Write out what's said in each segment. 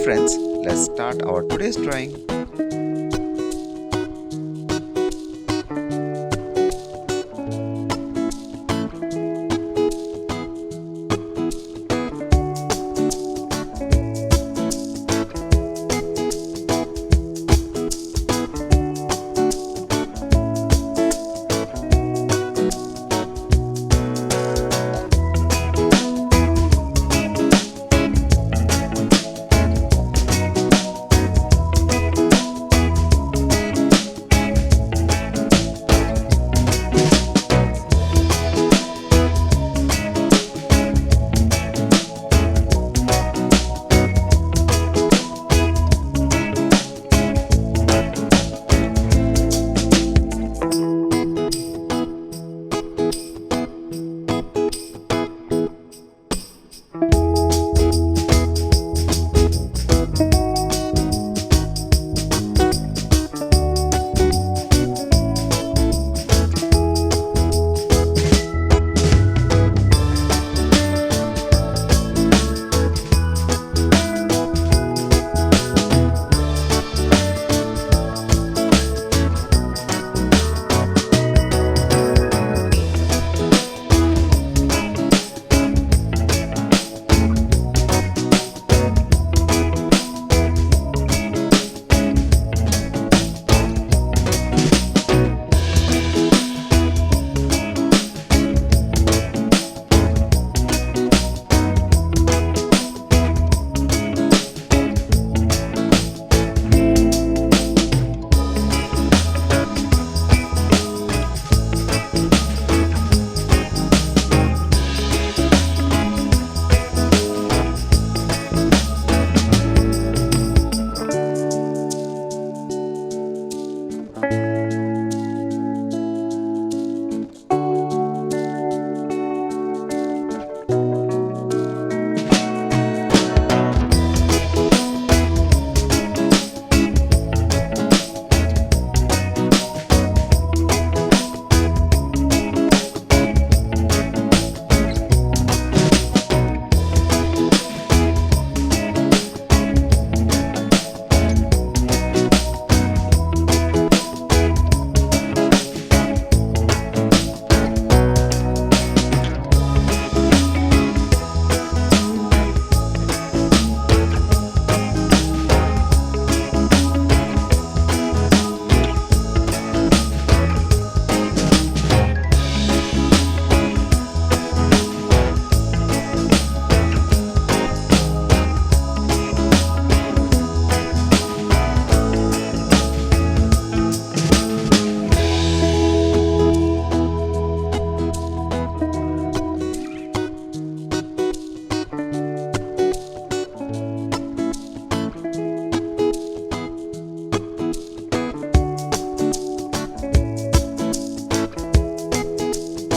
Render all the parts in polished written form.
friends, let's start our today's drawing.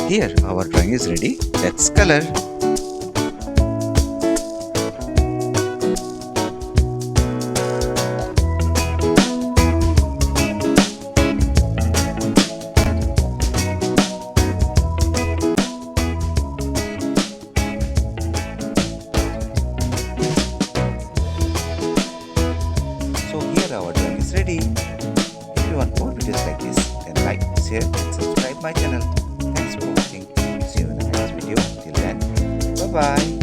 Here our drawing is ready. Let's color. So here our drawing is ready. If you want more videos like this, then like, share and subscribe my channel. Thanks for watching. See you in the next video. Till then, bye bye.